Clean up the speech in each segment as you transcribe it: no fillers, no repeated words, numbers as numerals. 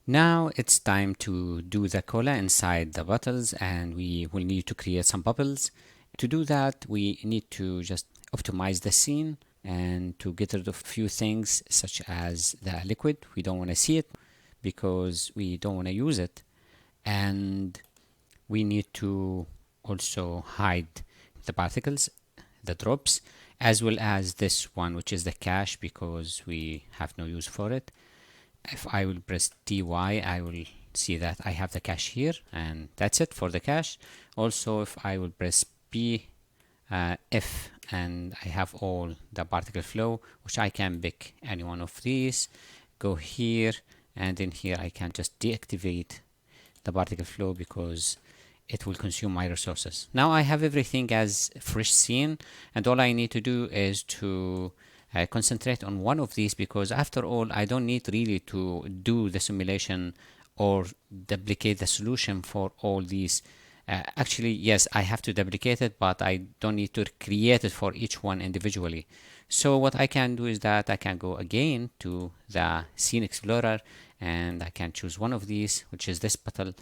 Now it's time to do the cola inside the bottles, and we will need to create some bubbles. To do that, we need to just optimize the scene and to get rid of a few things such as the liquid. We don't want to see it because we don't want to use it. And we need to also hide the particles, the drops, as well as this one, which is the cache, because we have no use for it. If I will press DY, I will see that I have the cache here, and that's it for the cache. Also, if I will press P, F, and I have all the particle flow, which I can pick any one of these, go here, and in here I can just deactivate the particle flow because it will consume my resources. Now I have everything as fresh scene, and all I need to do is to concentrate on one of these, because after all I don't need really to do the simulation or duplicate the solution for all these. Actually, yes, I have to duplicate it, but I don't need to create it for each one individually. So what I can do is that I can go again to the Scene Explorer, and I can choose one of these, which is this bottle.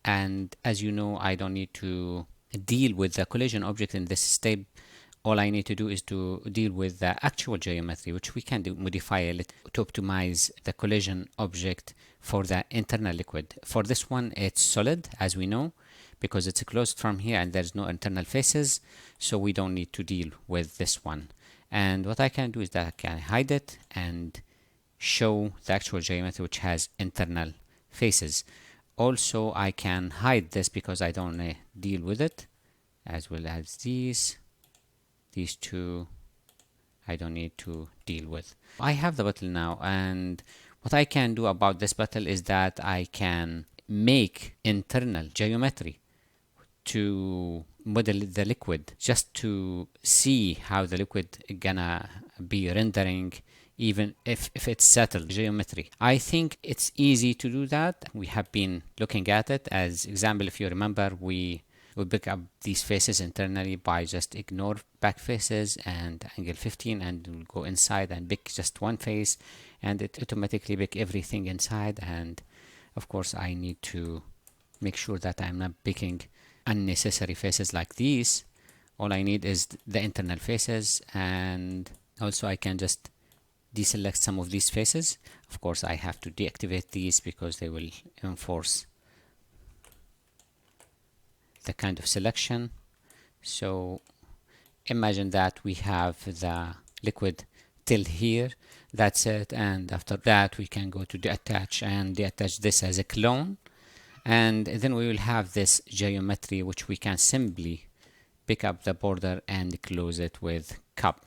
And as you know, I don't need to deal with the collision object in this step. All I need to do is to deal with the actual geometry, which we can modify a little to optimize the collision object for the internal liquid. For this one, it's solid, as we know, because it's closed from here and there's no internal faces, so we don't need to deal with this one. And what I can do is that I can hide it and show the actual geometry, which has internal faces. Also, I can hide this because I don't want to deal with it, as well as these two I don't need to deal with. I have the bottle now, and what I can do about this bottle is that I can make internal geometry to model the liquid, just to see how the liquid gonna be rendering, even if it's settled geometry. I think it's easy to do that. We have been looking at it. As example, if you remember, we pick up these faces internally by just ignore back faces and angle 15, and we'll go inside and pick just one face, and it automatically pick everything inside. And of course I need to make sure that I'm not picking unnecessary faces like these. All I need is the internal faces, and also I can just deselect some of these faces. Of course I have to deactivate these because they will enforce the kind of selection. So imagine that we have the liquid till here, that's it, and after that we can go to detach and detach this as a clone, and then we will have this geometry which we can simply pick up the border and close it with cup.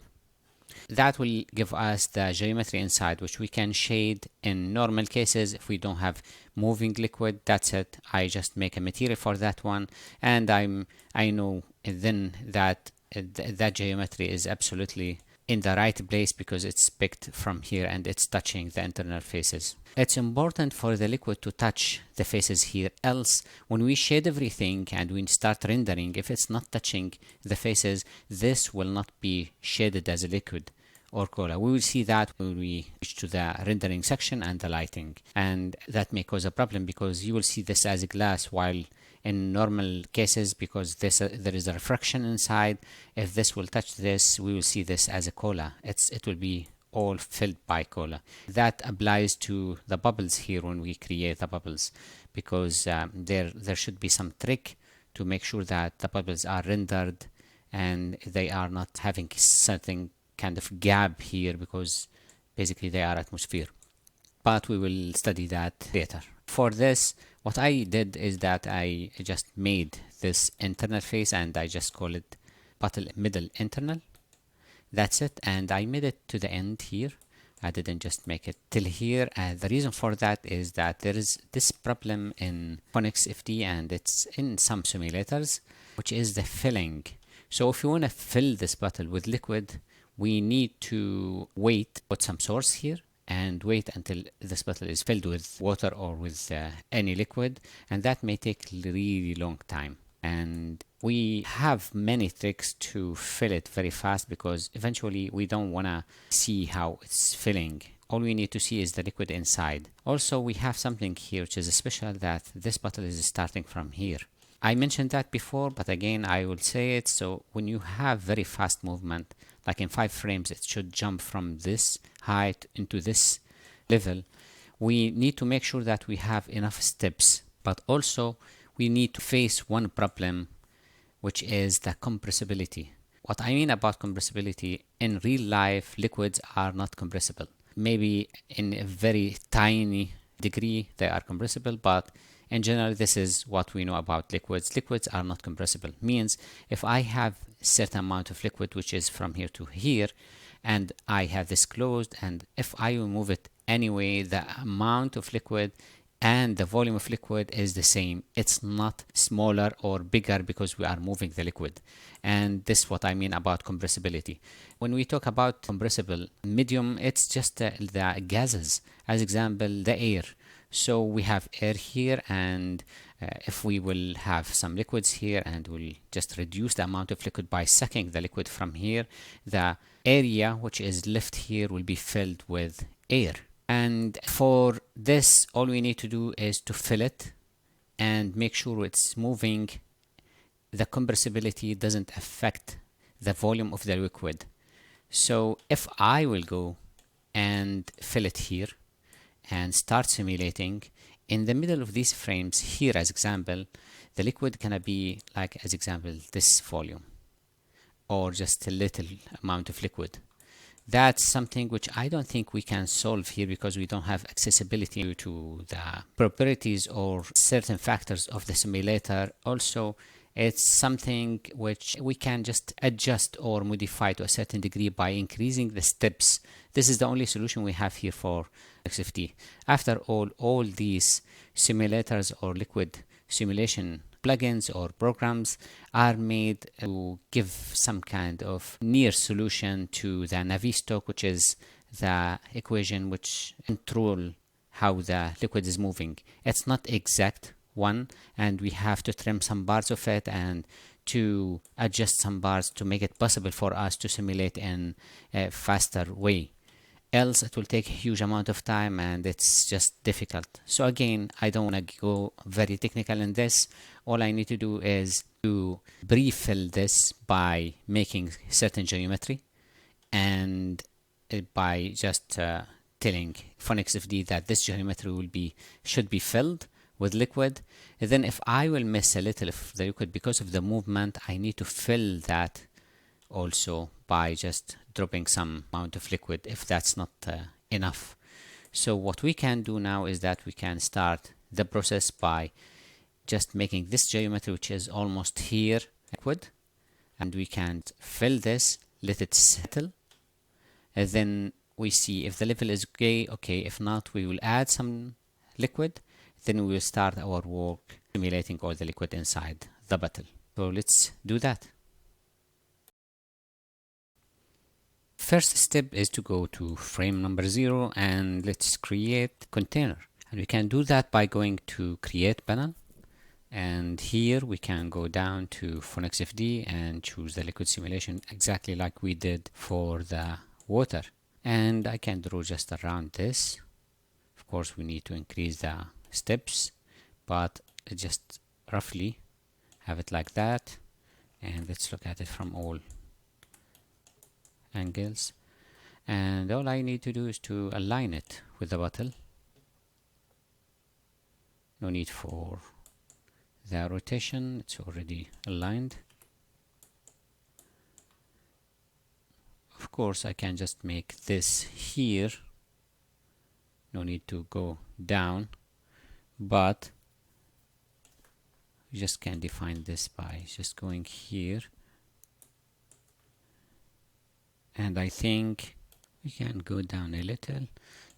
That will give us the geometry inside, which we can shade in normal cases. If we don't have moving liquid, that's it, I just make a material for that one, and I know then that that geometry is absolutely in the right place because it's picked from here and it's touching the internal faces. It's important for the liquid to touch the faces here, else when we shade everything and we start rendering, if it's not touching the faces, this will not be shaded as a liquid or cola. We will see that when we reach to the rendering section and the lighting, and that may cause a problem because you will see this as a glass, while in normal cases, because there is a refraction inside, if this will touch this, we will see this as a cola. It will be all filled by cola. That applies to the bubbles here when we create the bubbles, because there should be some trick to make sure that the bubbles are rendered and they are not having something kind of gap here, because basically they are atmosphere. But we will study that later. For this, what I did is that I just made this internal face and I just call it bottle middle internal. That's it, and I made it to the end here. I didn't just make it till here, and the reason for that is that there is this problem in Phoenix FD and it's in some simulators, which is the filling. So if you want to fill this bottle with liquid, we need to put some source here and wait until this bottle is filled with water or with any liquid, and that may take really long time. And we have many tricks to fill it very fast, because eventually we don't want to see how it's filling all we need to see is the liquid inside. Also, we have something here which is special, that this bottle is starting from here. I mentioned that before, but again I will say it. So when you have very fast movement, like in 5 frames, it should jump from this height into this level. We need to make sure that we have enough steps, but also we need to face one problem, which is the compressibility. What I mean about compressibility, in real life, liquids are not compressible. Maybe in a very tiny degree they are compressible, but in general, this is what we know about liquids. Liquids are not compressible. Means if I have a certain amount of liquid, which is from here to here, and I have this closed, and if I remove it anyway, the amount of liquid and the volume of liquid is the same. It's not smaller or bigger because we are moving the liquid. And this is what I mean about compressibility. When we talk about compressible medium, it's just the gases. As example, the air. So we have air here, and if we will have some liquids here and we'll just reduce the amount of liquid by sucking the liquid from here, the area which is left here will be filled with air. And for this, all we need to do is to fill it and make sure it's moving. The compressibility doesn't affect the volume of the liquid. So if I will go and fill it here and start simulating, in the middle of these frames here, as example, the liquid gonna be like, as example, this volume, or just a little amount of liquid. That's something which I don't think we can solve here because we don't have accessibility to the properties or certain factors of the simulator. Also, it's something which we can just adjust or modify to a certain degree by increasing the steps. This is the only solution we have here for XFT. After all these simulators or liquid simulation plugins or programs are made to give some kind of near solution to the Navier-Stokes, which is the equation which control how the liquid is moving. It's not exact one, and we have to trim some parts of it and to adjust some parts to make it possible for us to simulate in a faster way. Else it will take a huge amount of time and it's just difficult. So again, I don't want to go very technical in this. All I need to do is to pre-fill this by making certain geometry, and by just telling PhoneXFD that this geometry should be filled with liquid. And then if I will miss a little of the liquid because of the movement, I need to fill that also by just dropping some amount of liquid if that's not enough. So what we can do now is that we can start the process by just making this geometry, which is almost here, liquid, and we can fill this, let it settle, and then we see if the level is okay. If not, we will add some liquid, then we will start our work simulating all the liquid inside the bottle. So let's do that. First step is to go to frame number 0 and let's create container. And we can do that by going to create panel. And here we can go down to PhoneXFD and choose the liquid simulation exactly like we did for the water. And I can draw just around this. Of course, we need to increase the steps, but just roughly have it like that. And let's look at it from all angles, and all I need to do is to align it with the bottle. No need for the rotation, it's already aligned. Of course, I can just make this here, no need to go down, but you just can define this by just going here. And I think we can go down a little.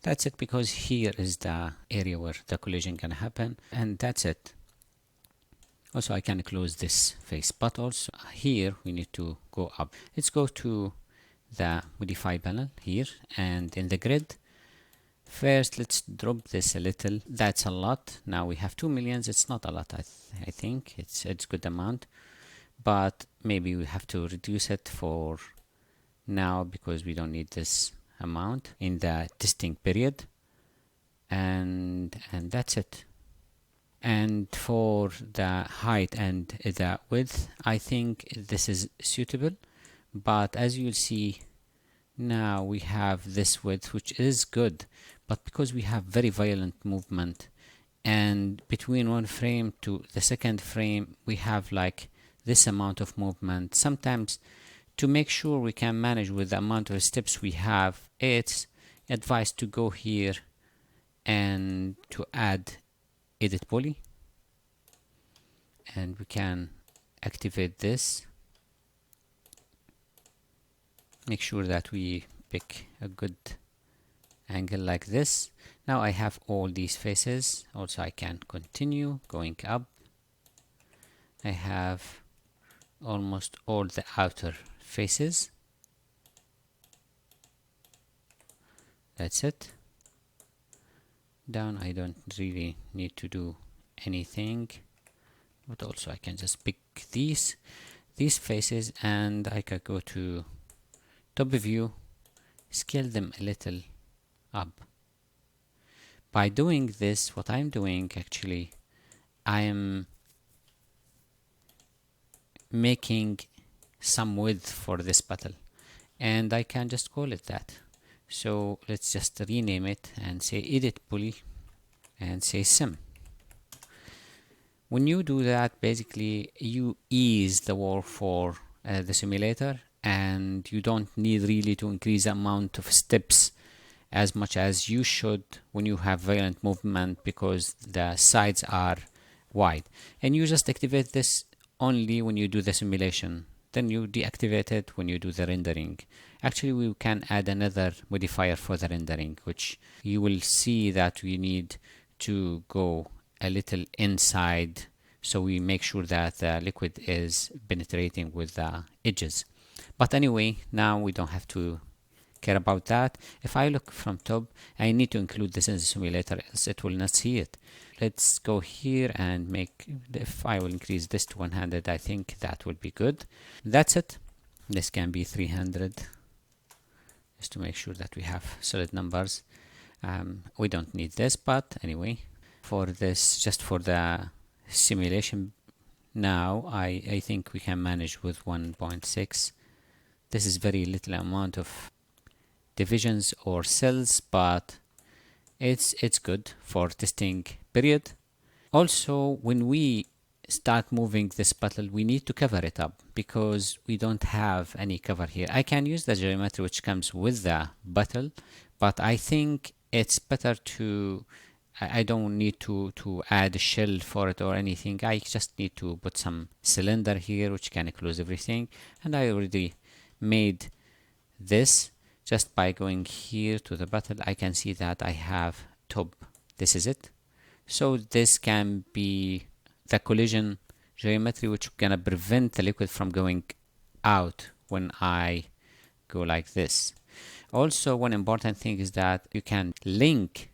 That's it, because here is the area where the collision can happen, and that's it. Also, I can close this face, but also here we need to go up. Let's go to the modify panel here, and in the grid, first let's drop this a little. That's a lot. Now we have 2 millions. It's not a lot. I think it's good amount, but maybe we have to reduce it for now because we don't need this amount in the testing period, and that's it. And for the height and the width, I think this is suitable, but as you'll see now, we have this width, which is good, but because we have very violent movement, and between one frame to the second frame we have like this amount of movement, sometimes to make sure we can manage with the amount of steps we have, it's advised to go here and to add edit poly, and we can activate this. Make sure that we pick a good angle like this. Now I have all these faces. Also I can continue going up. I have almost all the outer faces. That's it. Down I don't really need to do anything, but also I can just pick these faces, and I can go to top view, scale them a little up. By doing this, what I'm doing actually, I am making some width for this bottle, and I can just call it that. So let's just rename it and say edit poly and say sim. When you do that, basically you ease the work for the simulator, and you don't need really to increase the amount of steps as much as you should when you have violent movement, because the sides are wide. And you just activate this only when you do the simulation, then you deactivate it when you do the rendering. Actually, we can add another modifier for the rendering, which you will see that we need to go a little inside, so we make sure that the liquid is penetrating with the edges. But anyway, now we don't have to care about that. If I look from top, I need to include this in the simulator, else it will not see it. Let's go here and make, if I will increase this to 100, I think that will be good. That's it. This can be 300, just to make sure that we have solid numbers. We don't need this, but anyway, for this, just for the simulation now, I think we can manage with 1.6. This is very little amount of divisions or cells, but it's good for testing period. Also, when we start moving this bottle, we need to cover it up because we don't have any cover here. I can use the geometry which comes with the bottle, but I think it's better to, I don't need to add a shell for it or anything. I just need to put some cylinder here which can close everything, and I already made this. Just by going here to the bottle, I can see that I have top. This is it. So this can be the collision geometry which gonna prevent the liquid from going out when I go like this. Also, one important thing is that you can link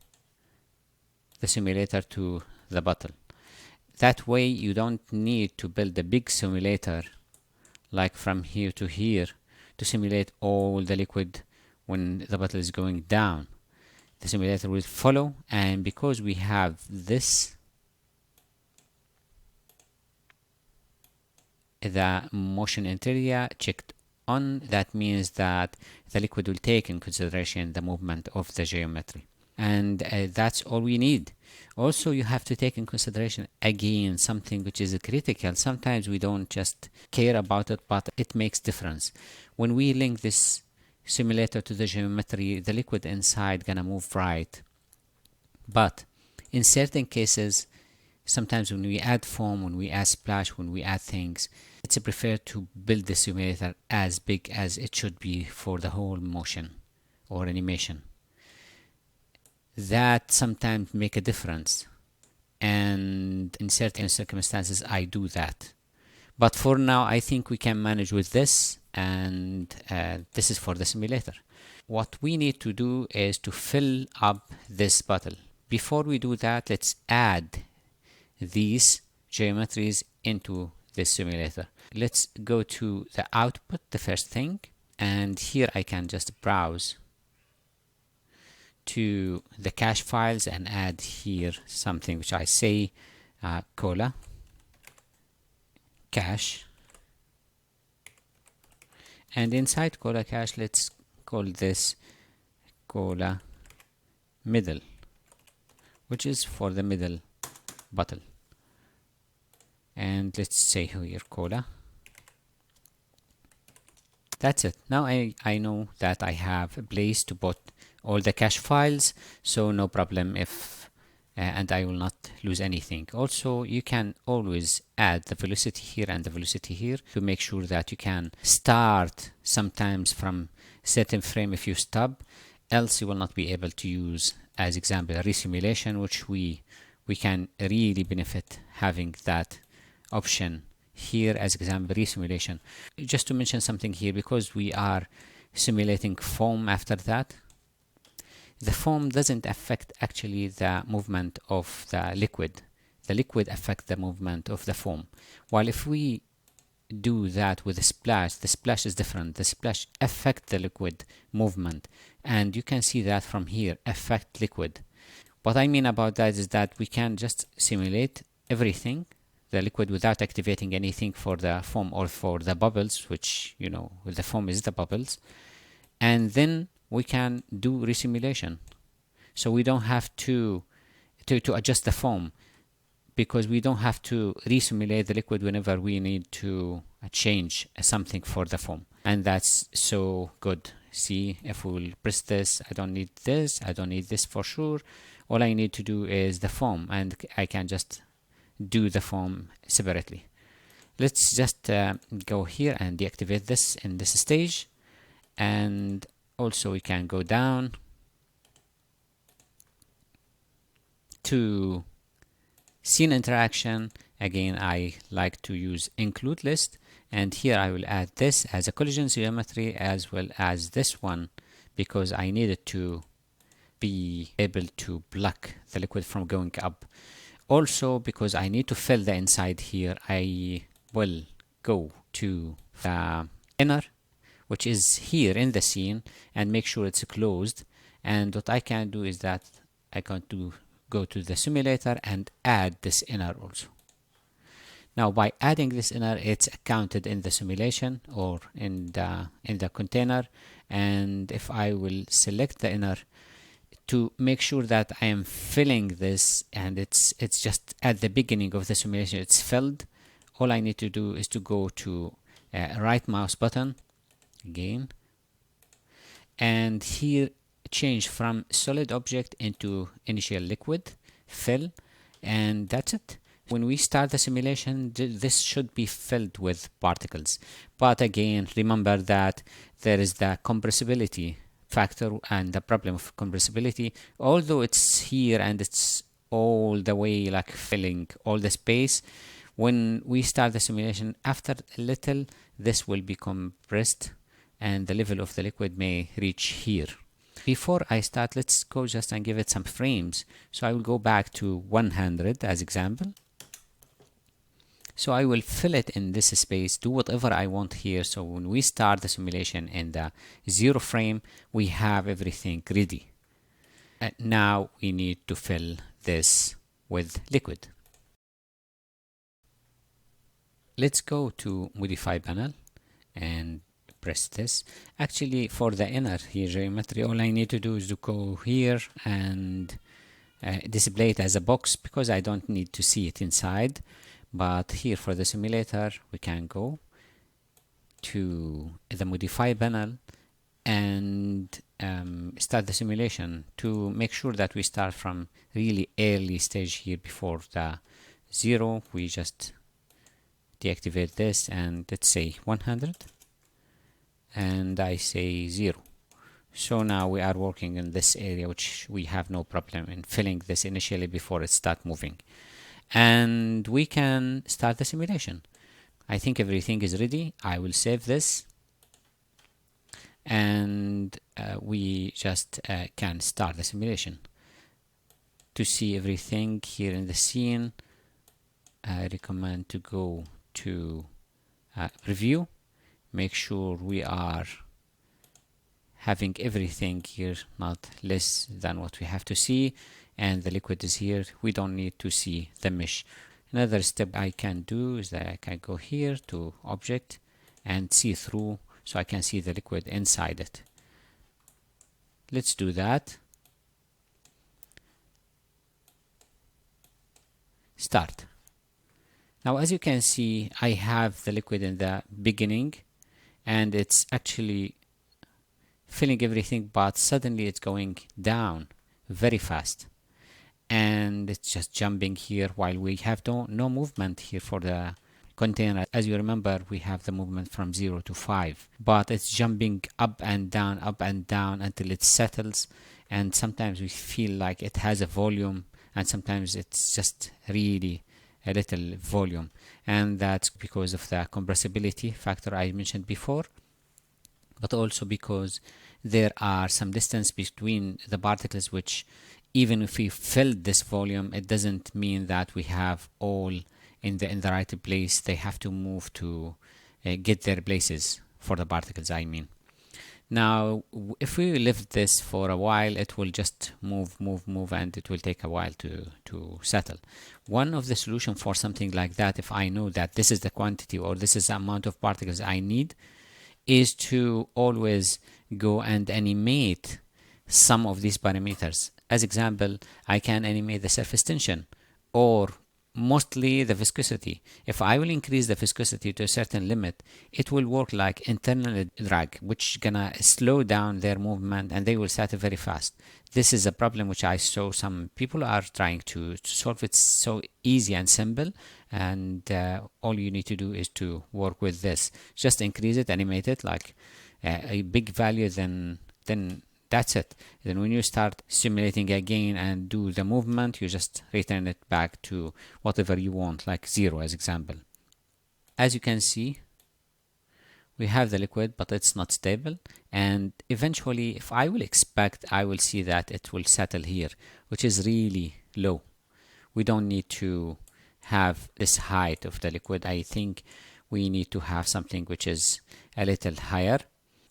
the simulator to the bottle. That way you don't need to build a big simulator like from here to here to simulate all the liquid when the bottle is going down. The simulator will follow, and because we have this, the motion interior checked on, that means that the liquid will take in consideration the movement of the geometry, and that's all we need. Also, you have to take in consideration again something which is critical. Sometimes we don't just care about it, but it makes difference. When we link this simulator to the geometry, the liquid inside gonna move right. But in certain cases, sometimes when we add foam, when we add splash, when we add things, it's preferred to build the simulator as big as it should be for the whole motion or animation. That sometimes make a difference, and in certain circumstances I do that. But for now, I think we can manage with this, and this is for the simulator. What we need to do is to fill up this bottle. Before we do that, let's add these geometries into this simulator. Let's go to the output, the first thing, and here I can just browse to the cache files and add here something which I say cola cache, and inside cola cache let's call this cola middle, which is for the middle bottle, and let's say here cola. That's it. Now I know that I have a place to put all the cache files, so no problem if and I will not lose anything. Also, you can always add the velocity here and the velocity here to make sure that you can start sometimes from certain frame if you stop, else you will not be able to use, as example, a resimulation, which we can really benefit having that option here as example resimulation. Just to mention something here, because we are simulating foam after that, the foam doesn't affect actually the movement of the liquid. The liquid affects the movement of the foam. While if we do that with a splash, the splash is different. The splash affects the liquid movement, and you can see that from here, affect liquid. What I mean about that is that we can just simulate everything, the liquid, without activating anything for the foam or for the bubbles, which, you know, with the foam is the bubbles, and then we can do resimulation. So we don't have to adjust the foam, because we don't have to resimulate the liquid whenever we need to change something for the foam. And that's so good. See, if we will press this, I don't need this, I don't need this for sure. All I need to do is the foam, and I can just do the foam separately. Let's just go here and deactivate this in this stage, and also we can go down to scene interaction. Again, I like to use include list, and here I will add this as a collision geometry as well as this one, because I needed to be able to block the liquid from going up. Also, because I need to fill the inside here, I will go to the inner, which is here in the scene, and make sure it's closed. And what I can do is that I can go to the simulator and add this inner also. Now by adding this inner, it's counted in the simulation or in the container. And if I will select the inner to make sure that I am filling this, and it's just at the beginning of the simulation it's filled, all I need to do is to go to right mouse button again, and here change from solid object into initial liquid fill, and that's it. When we start the simulation, this should be filled with particles, but again remember that there is the compressibility factor and the problem of compressibility. Although it's here and it's all the way like filling all the space, when we start the simulation, after a little this will be compressed and the level of the liquid may reach here. Before I start, let's go just and give it some frames. So I will go back to 100 as example. So I will fill it in this space, do whatever I want here. So when we start the simulation in the 0 frame, we have everything ready. And now we need to fill this with liquid. Let's go to modify panel and press this. Actually, for the inner here geometry, all I need to do is to go here and display it as a box, because I don't need to see it inside. But here for the simulator, we can go to the modify panel and start the simulation to make sure that we start from really early stage here before the 0. We just deactivate this and let's say 100, and I say 0. So now we are working in this area, which we have no problem in filling this initially before it start moving, and we can start the simulation. I think everything is ready. I will save this, and we just can start the simulation. To see everything here in the scene, I recommend to go to review, make sure we are having everything here not less than what we have to see, and the liquid is here. We don't need to see the mesh. Another step I can do is that I can go here to object and see through, so I can see the liquid inside it. Let's do that. Start. Now as you can see, I have the liquid in the beginning and it's actually filling everything, but suddenly it's going down very fast and it's just jumping here while we have no movement here for the container. As you remember, we have the movement from 0 to 5, but it's jumping up and down until it settles, and sometimes we feel like it has a volume and sometimes it's just really a little volume, and that's because of the compressibility factor I mentioned before, but also because there are some distance between the particles, which even if we filled this volume, it doesn't mean that we have all in the right place. They have to move to get their places for the particles, I mean. Now if we leave this for a while, it will just move and it will take a while to settle. One of the solution for something like that, if I know that this is the quantity or this is the amount of particles I need, is to always go and animate some of these parameters. As example, I can animate the surface tension or mostly the viscosity. If I will increase the viscosity to a certain limit, it will work like internal drag, which gonna slow down their movement and they will settle very fast. This is a problem which I saw some people are trying to solve. It's so easy and simple, and all you need to do is to work with this. Just increase it, animate it like a big value, then that's it. Then when you start simulating again and do the movement, you just return it back to whatever you want, like 0 as example. As you can see, we have the liquid, but it's not stable, and eventually if I will expect, I will see that it will settle here, which is really low. We don't need to have this height of the liquid. I think we need to have something which is a little higher.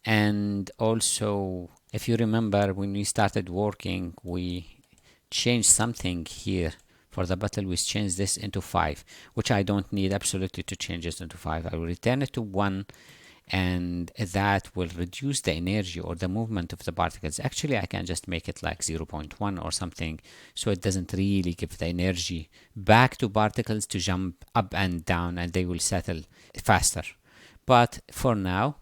And also, if you remember, when we started working, we changed something here for the bottle. We changed this into 5, which I don't need absolutely to change this into 5. I will return it to 1, and that will reduce the energy or the movement of the particles. Actually, I can just make it like 0.1 or something, so it doesn't really give the energy back to particles to jump up and down, and they will settle faster. But for now,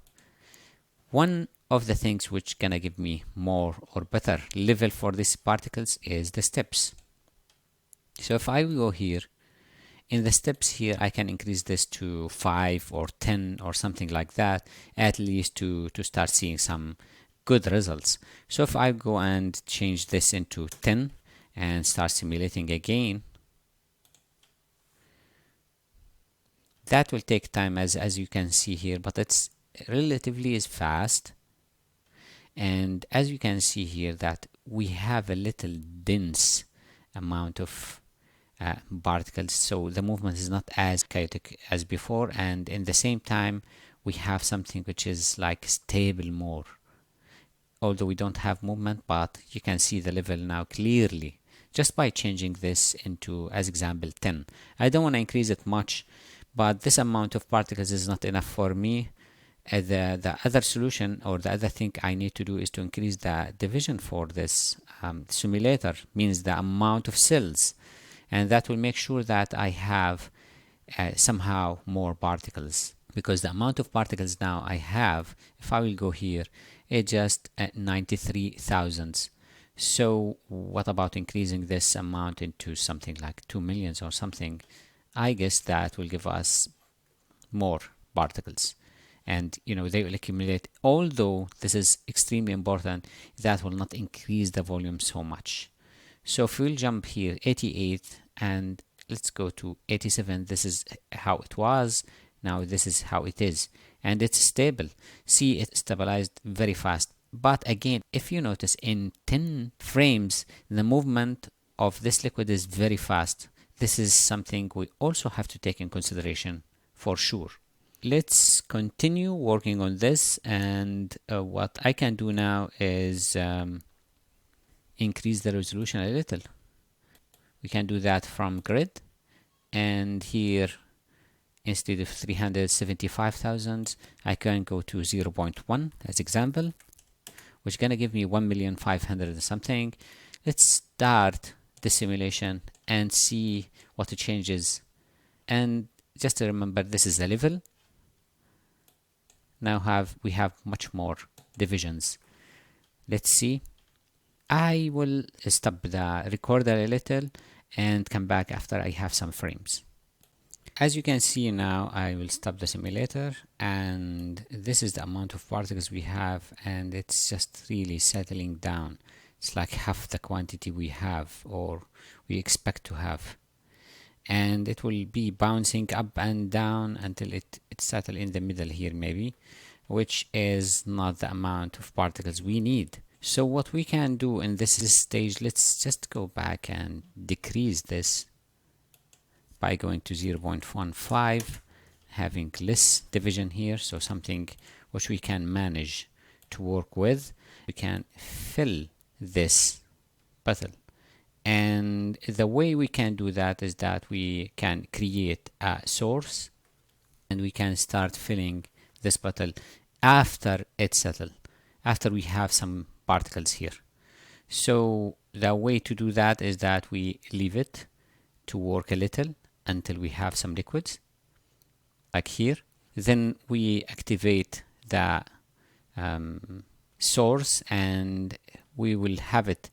one of the things which gonna give me more or better level for these particles is the steps. So if I go here in the steps here, I can increase this to 5 or 10 or something like that, at least to start seeing some good results. So if I go and change this into 10 and start simulating again, that will take time as you can see here, but it's relatively is fast. And as you can see here, that we have a little dense amount of particles, so the movement is not as chaotic as before, and in the same time we have something which is like stable more, although we don't have movement, but you can see the level now clearly just by changing this into, as example, 10. I don't want to increase it much, but this amount of particles is not enough for me. The other solution or the other thing I need to do is to increase the division for this simulator, means the amount of cells, and that will make sure that I have somehow more particles, because the amount of particles now I have, if I will go here, it's just 93,000. So what about increasing this amount into something like 2 million or something? I guess that will give us more particles, and they will accumulate. Although this is extremely important, that will not increase the volume so much. So if we'll jump here 88 and let's go to 87, this is how it was. Now this is how it is, and it's stable. See, it stabilized very fast. But again, if you notice, in 10 frames the movement of this liquid is very fast. This is something we also have to take in consideration for sure. let's continue working on this, and what I can do now is increase the resolution a little. We can do that from grid, and here instead of 375,000 I can go to 0.1 as example, which is gonna give me 1,500,000 and something. Let's start the simulation and see what it changes. And just to remember, this is the level. Now we have much more divisions. Let's see. I will stop the recorder a little and come back after I have some frames. As you can see now, I will stop the simulator, and this is the amount of particles we have, and it's just really settling down. It's like half the quantity we have or we expect to have, and it will be bouncing up and down until it settles in the middle here maybe, which is not the amount of particles we need. So what we can do in this stage, let's just go back and decrease this by going to 0.15, having less division here, so something which we can manage to work with. We can fill this puzzle, and the way we can do that is that we can create a source and we can start filling this puzzle after it's settled, after we have some particles here. So the way to do that is that we leave it to work a little until we have some liquids like here. Then we activate the source, and we will have it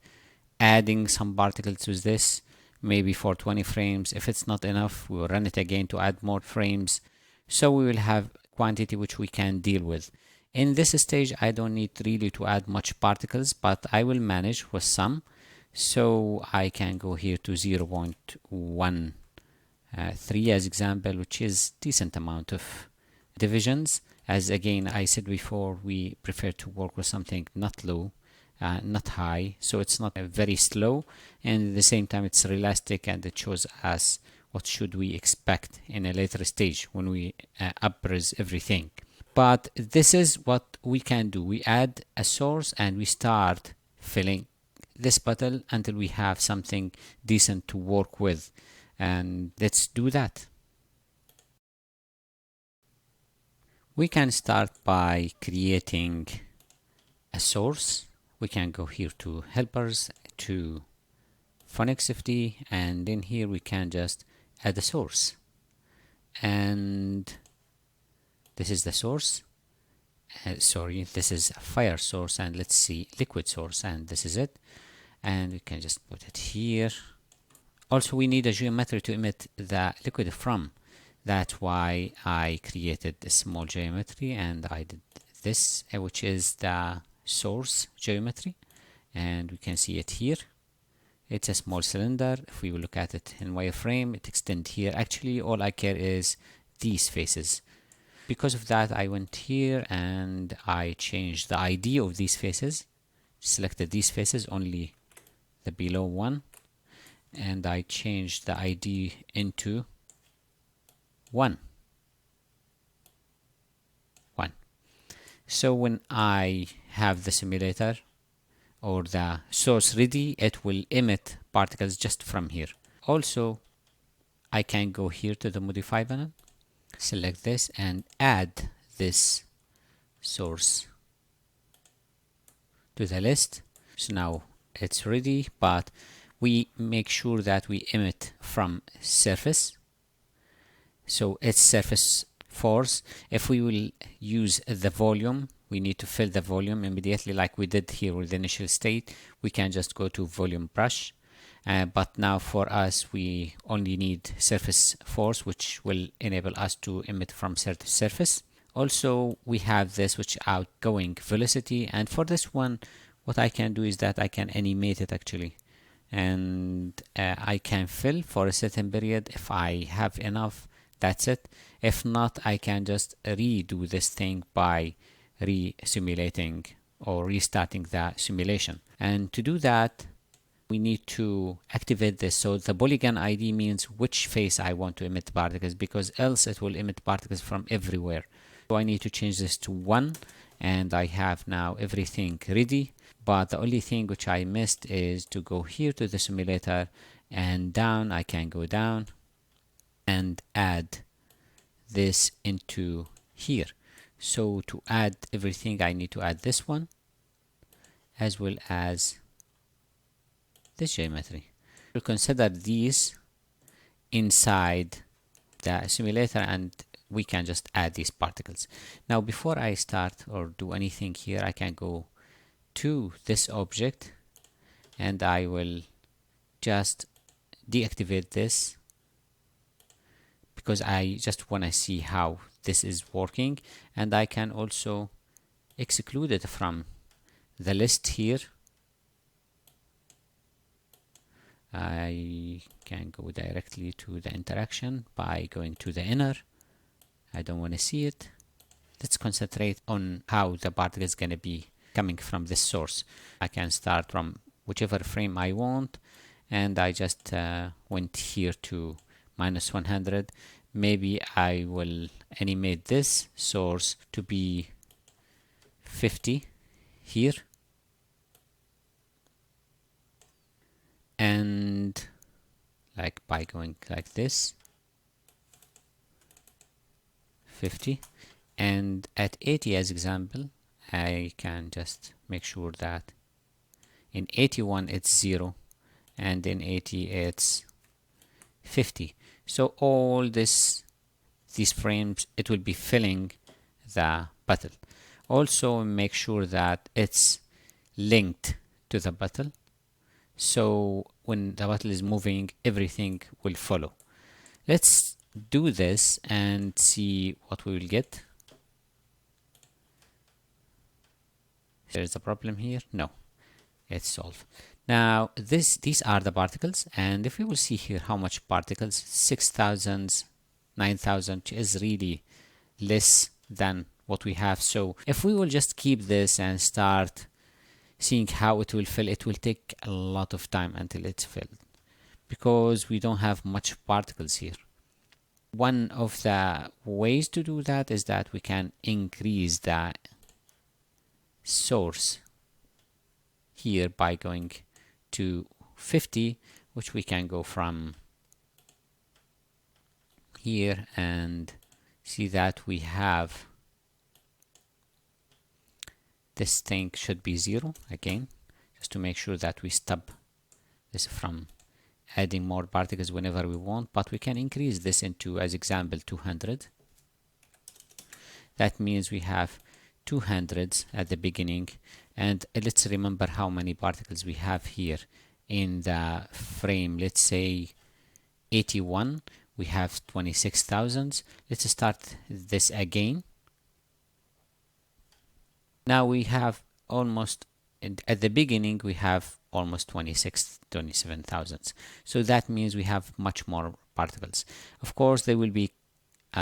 adding some particles to this, maybe for 20 frames. If it's not enough, we will run it again to add more frames. So we will have quantity which we can deal with. In this stage, I don't need really to add much particles, but I will manage with some. So I can go here to 0.13 as example, which is decent amount of divisions. As again I said before, we prefer to work with something not low, not high, so it's not very slow, and at the same time it's realistic, and it shows us what should we expect in a later stage when we upres everything. But this is what we can do. We add a source and we start filling this puddle until we have something decent to work with, and let's do that. We can start by creating a source. We can go here to helpers, to phonics FD, and in here we can just add a source, and this is the source. Sorry, this is a fire source, and let's see, liquid source, and this is it, and we can just put it here. Also, we need a geometry to emit the liquid from. That's why I created a small geometry, and I did this, which is the source geometry, and we can see it here. It's a small cylinder. If we will look at it in wireframe, it extends here. Actually, all I care is these faces. Because of that, I went here and I changed the ID of these faces, selected these faces, only the below one, and I changed the ID into 1. So when I have the simulator or the source ready, it will emit particles just from here. Also, I can go here to the modify button, select this, and add this source to the list. So now it's ready, but we make sure that we emit from surface. So it's surface force. If we will use the volume, we need to fill the volume immediately like we did here with the initial state. We can just go to volume brush, but now for us we only need surface force, which will enable us to emit from surface. Also, we have this, which outgoing velocity, and for this one what I can do is that I can animate it actually, and I can fill for a certain period. If I have enough, that's it. If not, I can just redo this thing by re-simulating or restarting the simulation. And to do that, we need to activate this. So the polygon ID means which face I want to emit particles, because else it will emit particles from everywhere. So I need to change this to 1, and I have now everything ready. But the only thing which I missed is to go here to the simulator and down. I can go down and add this into here. So to add everything, I need to add this one as well as this geometry. We'll consider these inside the simulator, and we can just add these particles. Now before I start or do anything here, I can go to this object and I will just deactivate this, because I just want to see how this is working, and I can also exclude it from the list here. I can go directly to the interaction by going to the inner. I don't want to see it. Let's concentrate on how the particle is going to be coming from this source. I can start from whichever frame I want, and I just went here to -100. Maybe I will animate this source to be 50 here, and like by going like this, 50, and at 80 as example, I can just make sure that in 81 it's 0 and in 80 it's 50. So all these frames, it will be filling the bottle. Also make sure that it's linked to the bottle, so when the bottle is moving, everything will follow. Let's do this and see what we will get. There's a problem here? No, it's solved. Now these are the particles, and if we will see here how much particles, 6,000, 9,000, is really less than what we have. So if we will just keep this and start seeing how it will fill, it will take a lot of time until it's filled, because we don't have much particles here. One of the ways to do that is that we can increase the source here by going to 50, which we can go from here and see that we have this thing should be 0 again, just to make sure that we stop this from adding more particles whenever we want. But we can increase this into, as example, 200. That means we have 200s at the beginning, and let's remember how many particles we have here in the frame. Let's say 81, we have 26,000. Let's start this again. Now we have almost, at the beginning we have almost 27,000. So that means we have much more particles. Of course they will be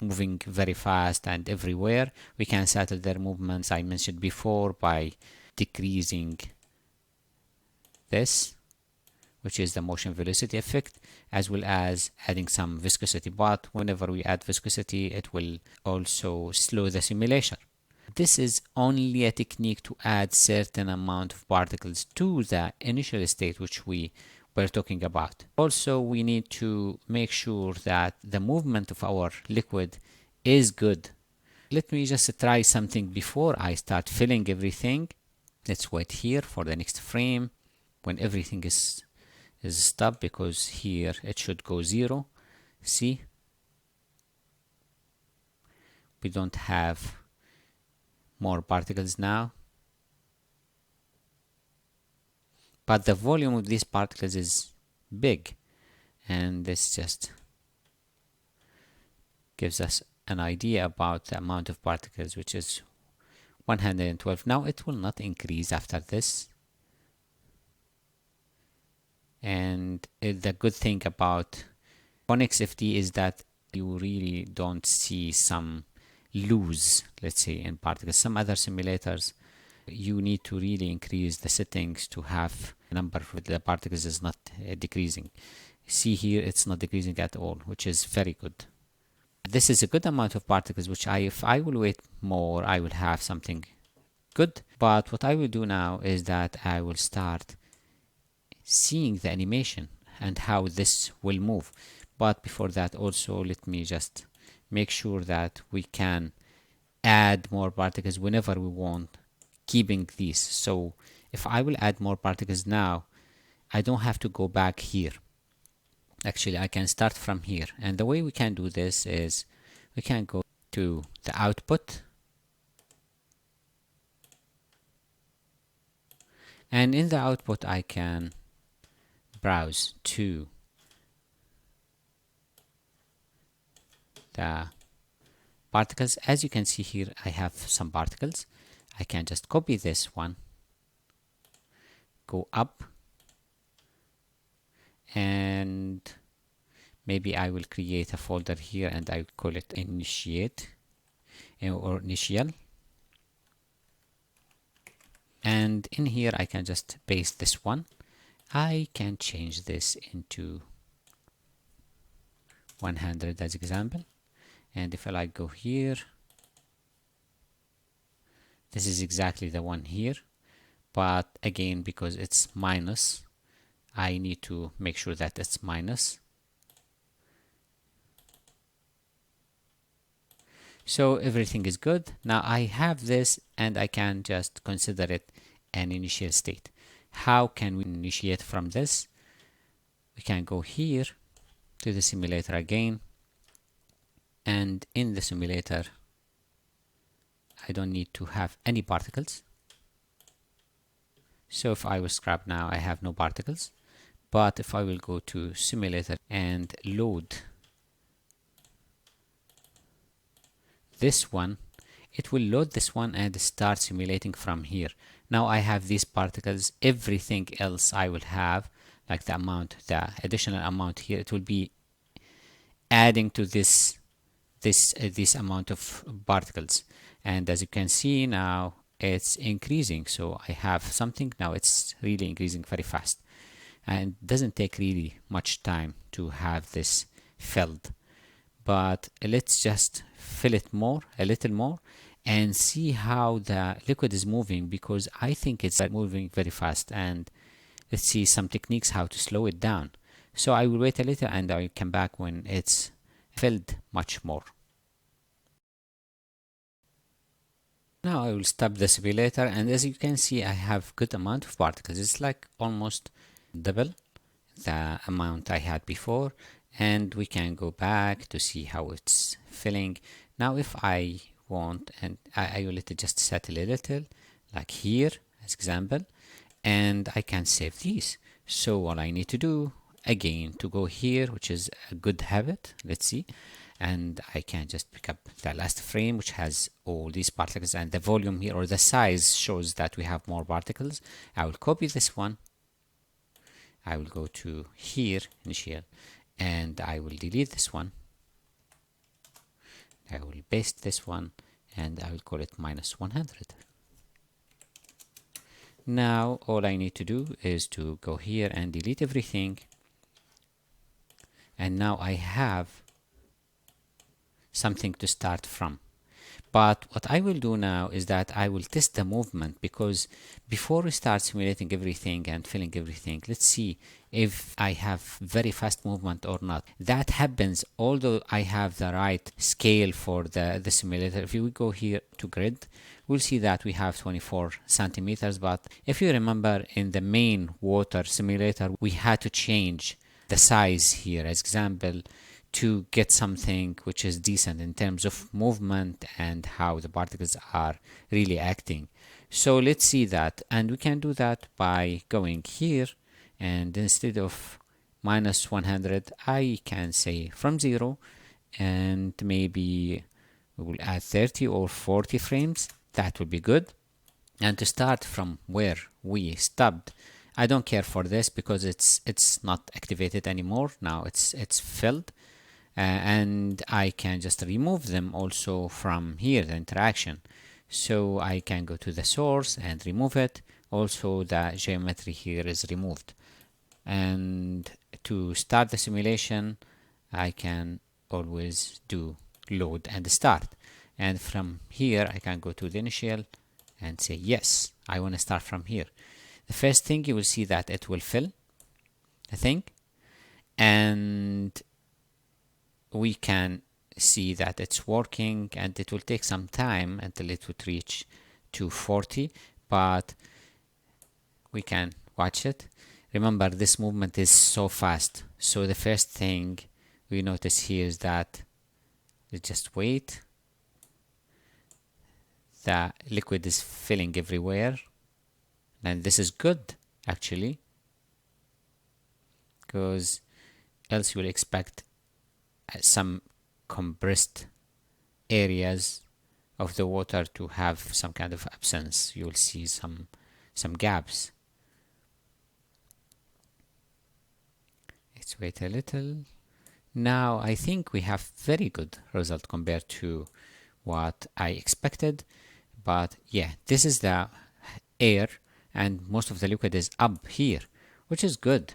moving very fast and everywhere. We can settle their movements, I mentioned before, by decreasing this, which is the motion velocity effect, as well as adding some viscosity. But whenever we add viscosity, it will also slow the simulation. This is only a technique to add certain amount of particles to the initial state which we were talking about. Also, we need to make sure that the movement of our liquid is good. Let me just try something before I start filling everything. Let's wait here for the next frame when everything is stopped, because here it should go 0. See, we don't have more particles now, but the volume of these particles is big, and this just gives us an idea about the amount of particles, which is 112. Now it will not increase after this, and the good thing about Onyx FD is that you really don't see some lose, let's say, in particles. Some other simulators, you need to really increase the settings to have number for the particles is not decreasing. See here, it's not decreasing at all, which is very good. This is a good amount of particles, which if I will wait more, I will have something good. But what I will do now is that I will start seeing the animation and how this will move. But before that, also let me just make sure that we can add more particles whenever we want, keeping these. So if I will add more particles now, I don't have to go back here. Actually, I can start from here, and the way we can do this is we can go to the output, and in the output I can browse to the particles. As you can see here, I have some particles. I can just copy this one, go up, and maybe I will create a folder here and I will call it initiate or initial, and in here I can just paste this one. I can change this into 100 as example, and if I like go here, this is exactly the one here, but again, because it's minus, I need to make sure that it's minus. So everything is good. Now I have this and I can just consider it an initial state. How can we initiate from this? We can go here to the simulator again, and in the simulator I don't need to have any particles. So if I will scrap now, I have no particles. But if I will go to simulator and load this one, it will load this one and start simulating from here. Now I have these particles. Everything else I will have, like the amount, the additional amount here, it will be adding to this amount of particles. And as you can see now, it's increasing. So I have something now, it's really increasing very fast, and it doesn't take really much time to have this filled. But let's just fill it more, a little more, and see how the liquid is moving, because I think it's moving very fast. And let's see some techniques how to slow it down. So I will wait a little and I will come back when it's filled much more. Now I will stop the simulator, and as you can see, I have good amount of particles. It's like almost double the amount I had before, and we can go back to see how it's filling. Now if I want, and I will let it just settle a little, like here as example, and I can save these. So all I need to do again to go here, which is a good habit, let's see, and I can just pick up the last frame which has all these particles, and the volume here or the size shows that we have more particles. I will copy this one, I will go to here, initial, and I will delete this one. I will paste this one and I will call it -100. Now all I need to do is to go here and delete everything, and now I have something to start from. But what I will do now is that I will test the movement, because before we start simulating everything and filling everything, let's see if I have very fast movement or not. That happens although I have the right scale for the simulator. If we go here to grid, we'll see that we have 24 centimeters. But if you remember, in the main water simulator, we had to change the size here as example to get something which is decent in terms of movement and how the particles are really acting. So let's see that, and we can do that by going here, and instead of -100 I can say from 0, and maybe we will add 30 or 40 frames. That will be good. And to start from where we stopped, I don't care for this because it's not activated anymore. Now it's filled. And I can just remove them also from here, the interaction. So I can go to the source and remove it, also the geometry here is removed. And to start the simulation, I can always do load and start, and from here I can go to the initial and say yes, I want to start from here. The first thing you will see that it will fill the thing, and we can see that it's working, and it will take some time until it would reach 240, but we can watch it. Remember, this movement is so fast, so the first thing we notice here is that you just wait. The liquid is filling everywhere, and this is good actually, because else you will expect some compressed areas of the water to have some kind of absence. You will see some gaps. Let's wait a little. Now I think we have very good result compared to what I expected. But yeah, this is the air, and most of the liquid is up here, which is good.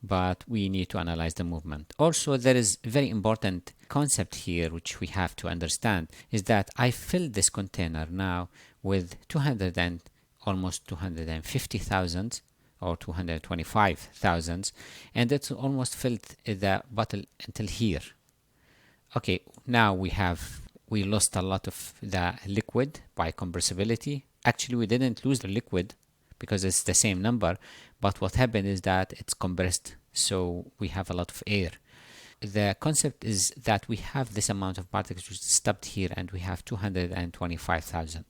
But we need to analyze the movement. Also, there is a very important concept here which we have to understand, is that I filled this container now with 200 and almost 250,000 or 225,000, and it's almost filled the bottle until here. Okay, now we lost a lot of the liquid by compressibility. Actually, we didn't lose the liquid because it's the same number, but what happened is that it's compressed, so we have a lot of air. The concept is that we have this amount of particles which stopped here, and we have 225,000.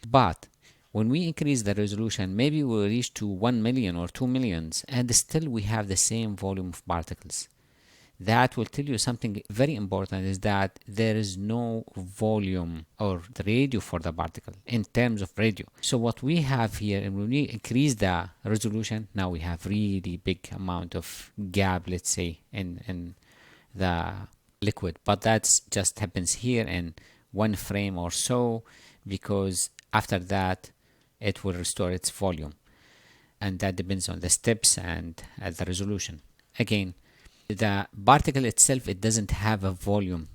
But when we increase the resolution, maybe we'll reach to 1 million or 2 millions, and still we have the same volume of particles. That will tell you something very important, is that there is no volume or the radio for the particle in terms of radio. So what we have here, and when we increase the resolution, now we have really big amount of gap, let's say, in the liquid. But that's just happens here in one frame or so, because after that it will restore its volume, and that depends on the steps and the resolution. Again, the particle itself, it doesn't have a volume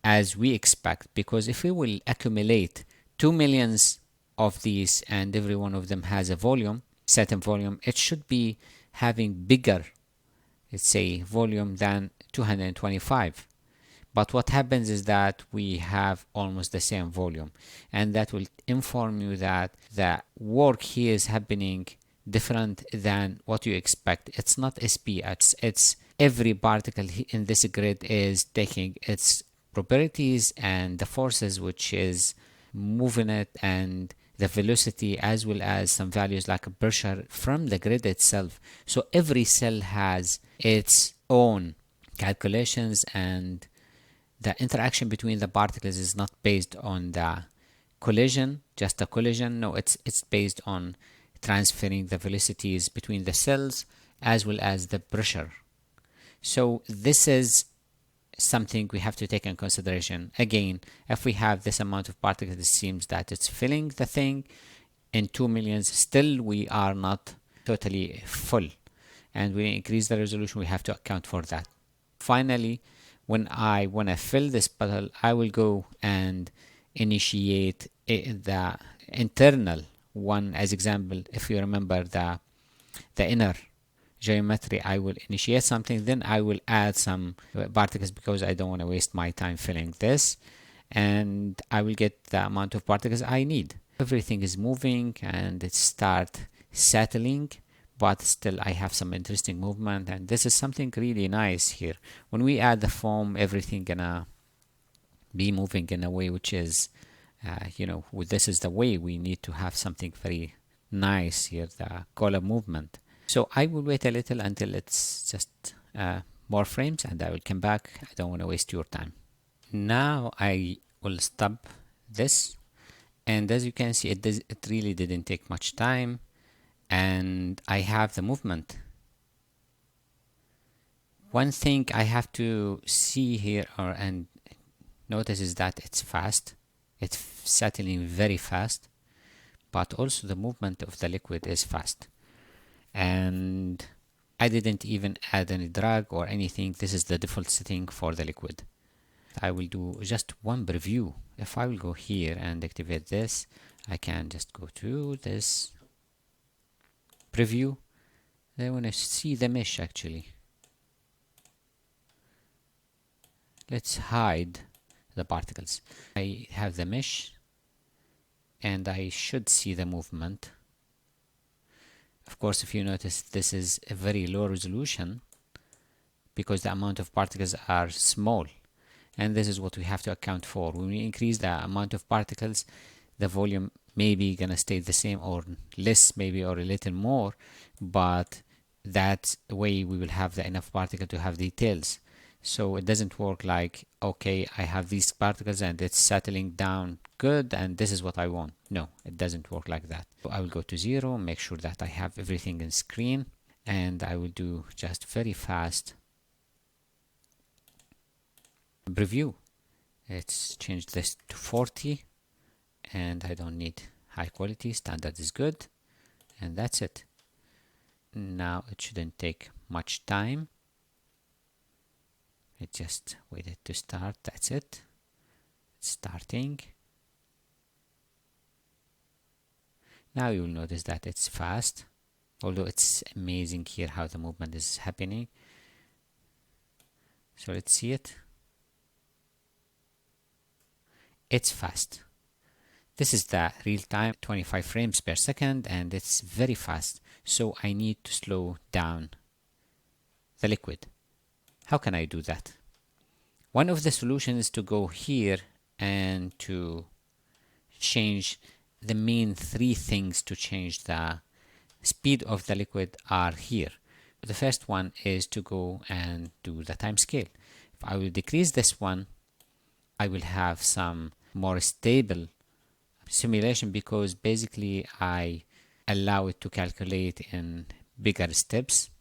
as we expect, because if we will accumulate 2 millions of these and every one of them has a volume, certain volume, it should be having bigger, let's say, volume than 225. But what happens is that we have almost the same volume, and that will inform you that the work here is happening different than what you expect. It's not SP, it's every particle in this grid is taking its properties and the forces which is moving it, and the velocity, as well as some values like pressure from the grid itself. So every cell has its own calculations, and the interaction between the particles is not based on the collision, just a collision. No, it's based on transferring the velocities between the cells as well as the pressure. So this is something we have to take in consideration. Again, if we have this amount of particles, it seems that it's filling the thing in 2 millions. Still, we are not totally full, and we increase the resolution, we have to account for that. Finally, when I want to fill this bottle, I will go and initiate the internal one. As example, if you remember the inner geometry, I will initiate something, then I will add some particles because I don't want to waste my time filling this, and I will get the amount of particles I need. Everything is moving and it start settling, but still I have some interesting movement, and this is something really nice here. When we add the foam, everything gonna be moving in a way which is this is the way we need to have something very nice here, the color movement. So I will wait a little until it's just more frames, and I will come back. I don't want to waste your time. Now I will stop this, and as you can see, it really didn't take much time, and I have the movement. One thing I have to see here and notice is that it's fast. It's settling very fast, but also the movement of the liquid is fast. And I didn't even add any drag or anything. This is the default setting for the liquid. I will do just one preview. If I will go here and activate this, I can just go to this preview. I want to see the mesh actually. Let's hide the particles. I have the mesh and I should see the movement. Of course, if you notice, this is a very low resolution because the amount of particles are small, and this is what we have to account for. When we increase the amount of particles, the volume may be gonna stay the same or less, maybe, or a little more, but that way we will have enough particle to have details. So it doesn't work like, okay, I have these particles and it's settling down good and this is what I want. No, it doesn't work like that. So I will go to 0, make sure that I have everything in screen, and I will do just very fast preview. Let's change this to 40, and I don't need high quality. Standard is good, and that's it. Now it shouldn't take much time. It just waited to start. That's it. It's starting. Now you will notice that it's fast, although it's amazing here how the movement is happening. So let's see it. It's fast. This is the real time, 25 frames per second, and it's very fast. So I need to slow down the liquid. How can I do that? One of the solutions is to go here and to change the main 3 things to change the speed of the liquid are here. The first one is to go and do the time scale. If I will decrease this one, I will have some more stable simulation because basically I allow it to calculate in bigger steps,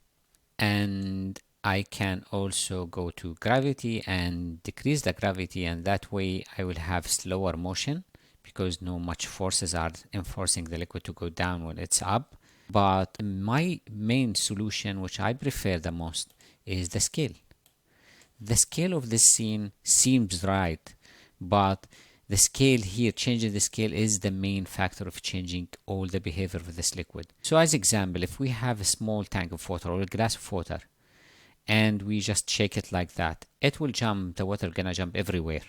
and I can also go to gravity and decrease the gravity, and that way I will have slower motion because no much forces are enforcing the liquid to go down when it's up. But my main solution, which I prefer the most, is the scale. The scale of this scene seems right, but the scale here, changing the scale, is the main factor of changing all the behavior of this liquid. So as example, if we have a small tank of water or a glass of water and we just shake it like that, it will jump, the water gonna jump everywhere.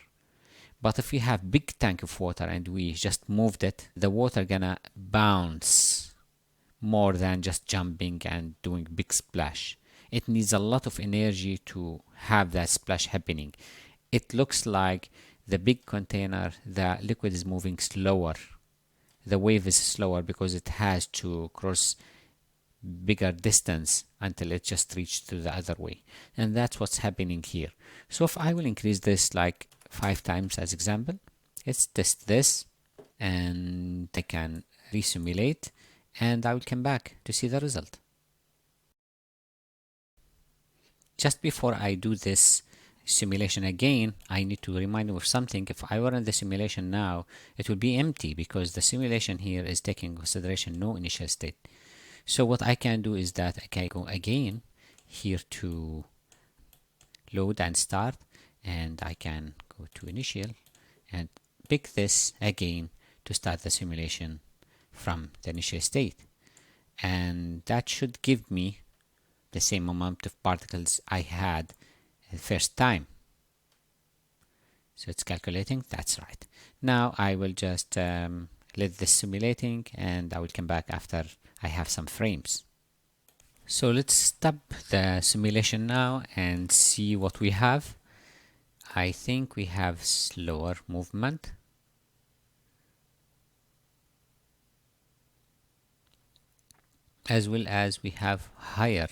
But if we have big tank of water and we just moved it, the water gonna bounce more than just jumping and doing big splash. It needs a lot of energy to have that splash happening. It looks like the big container, the liquid is moving slower. The wave is slower because it has to cross bigger distance until it just reached to the other way. And that's what's happening here. So if I will increase this like 5 times as example, let's test this, and I can resimulate, and I will come back to see the result. Just before I do this simulation again, I need to remind you of something. If I were in the simulation now, it will be empty because the simulation here is taking into consideration no initial state. So what I can do is that I can go again here to load and start, and I can go to initial and pick this again to start the simulation from the initial state, and that should give me the same amount of particles I had the first time. So it's calculating. That's right. Now I will just let this simulating, and I will come back after I have some frames. So let's stop the simulation now and see what we have. I think we have slower movement, as well as we have higher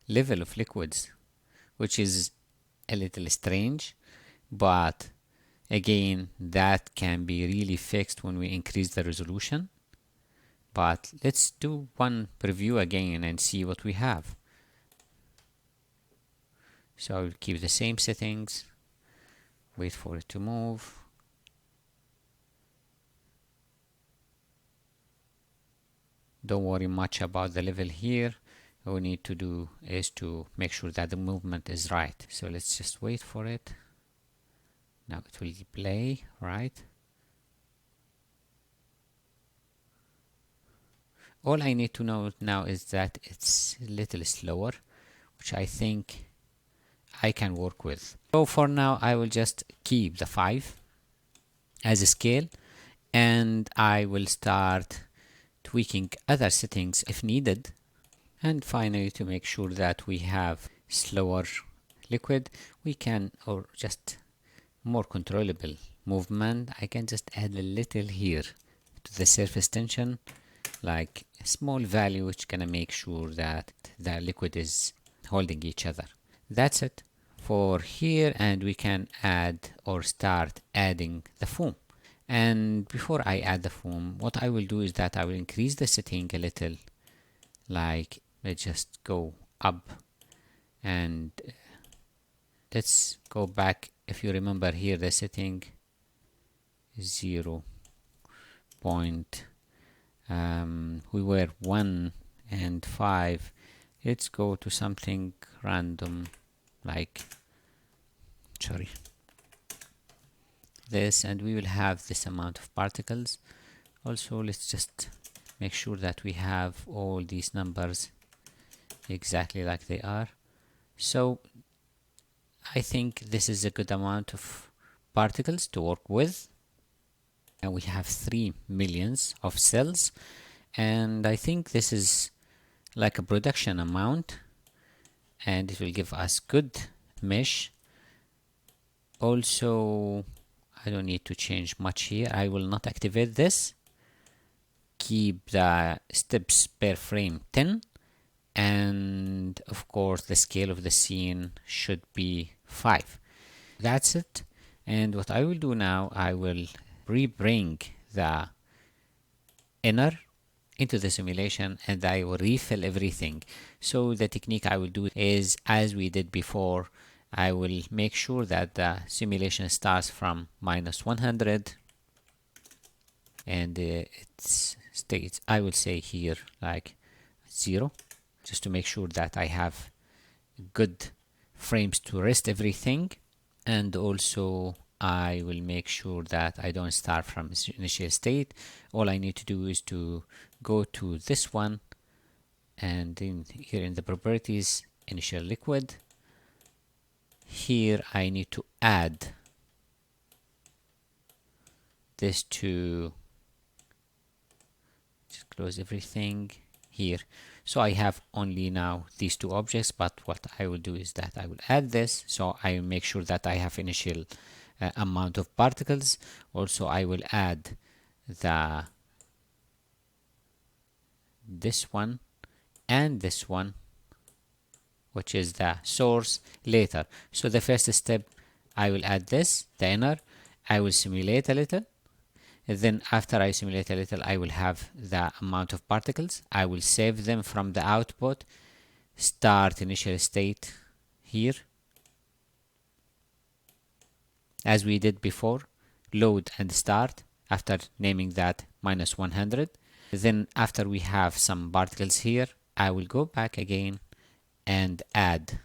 level of liquids, which is a little strange, but again, that can be really fixed when we increase the resolution. But let's do one preview again and see what we have. So I'll keep the same settings, wait for it to move. Don't worry much about the level here. All we need to do is to make sure that the movement is right. So let's just wait for it. Now it will play, right? All I need to know now is that it's a little slower, which I think I can work with. So for now, I will just keep the 5 as a scale, and I will start tweaking other settings if needed. And finally, to make sure that we have slower liquid, we can, or just more controllable movement, I can just add a little here to the surface tension, like a small value which gonna make sure that the liquid is holding each other. That's it for here, and we can add or start adding the foam. And before I add the foam, what I will do is that I will increase the setting a little, like let's just go up, and let's go back. If you remember here, the setting 0 point, we were 1 and 5. Let's go to something random, like this, and we will have this amount of particles. Also, let's just make sure that we have all these numbers exactly like they are. So I think this is a good amount of particles to work with, and we have 3 millions of cells, and I think this is like a production amount, and it will give us good mesh. Also, I don't need to change much here. I will not activate this. Keep the steps per frame 10, and of course the scale of the scene should be 5. That's it. And what I will do now, I will re-bring the inner into the simulation, and I will refill everything. So the technique I will do is, as we did before, I will make sure that the simulation starts from -100, and it states, I will say here like 0, just to make sure that I have good frames to rest everything. And also I will make sure that I don't start from initial state. All I need to do is to go to this one, and in here in the properties, initial liquid, here I need to add this to just close everything here. So I have only now these 2 objects, but what I will do is that I will add this, so I make sure that I have initial amount of particles. Also I will add this one and this one, which is the source, later. So the first step, I will add this, the inner, I will simulate a little. Then after I simulate a little, I will have the amount of particles. I will save them from the output, start initial state here, as we did before, load and start, after naming that -100. Then after we have some particles here, I will go back again and add,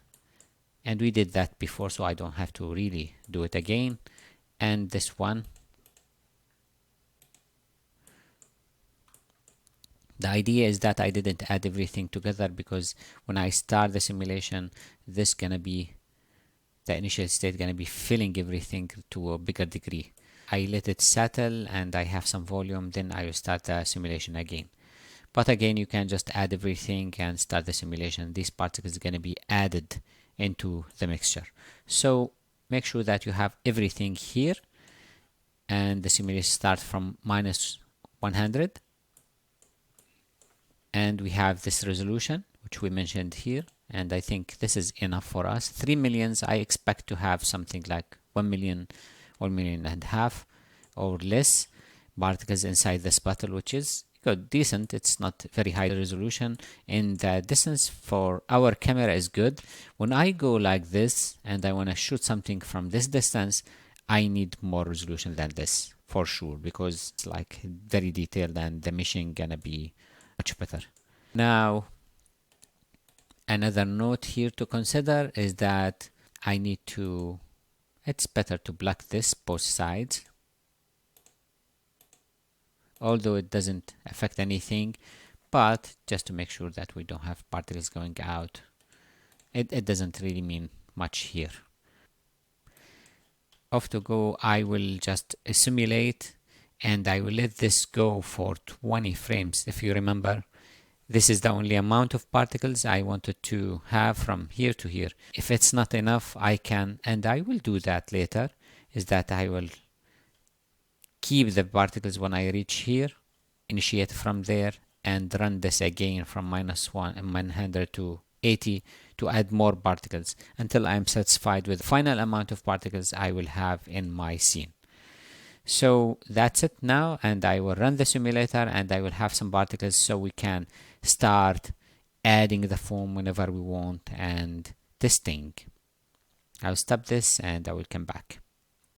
and we did that before, so I don't have to really do it again. And this one, the idea is that I didn't add everything together, because when I start the simulation, this gonna be the initial state, gonna be filling everything to a bigger degree. I let it settle and I have some volume, then I will start the simulation again. But again, you can just add everything and start the simulation. These particles are gonna be added into the mixture. So make sure that you have everything here, and the simulation starts from -100. And we have this resolution, which we mentioned here, and I think this is enough for us. 3 millions, I expect to have something like 1 million or 1.5 million or less particles inside this bottle, which is good, decent. It's not very high resolution, and the distance for our camera is good. When I go like this and I want to shoot something from this distance, I need more resolution than this for sure, because it's like very detailed and the meshing gonna be much better. Now, another note here to consider is that it's better to block this both sides, although it doesn't affect anything, but just to make sure that we don't have particles going out. It doesn't really mean much here. Off to go, I will just simulate, and I will let this go for 20 frames. If you remember, this is the only amount of particles I wanted to have from here to here. If it's not enough, I can, and I will do that later, is that I will keep the particles when I reach here, initiate from there, and run this again from -100 to 80 to add more particles until I'm satisfied with the final amount of particles I will have in my scene. So that's it now, and I will run the simulator and I will have some particles so we can start adding the foam whenever we want and testing. I'll stop this and I will come back.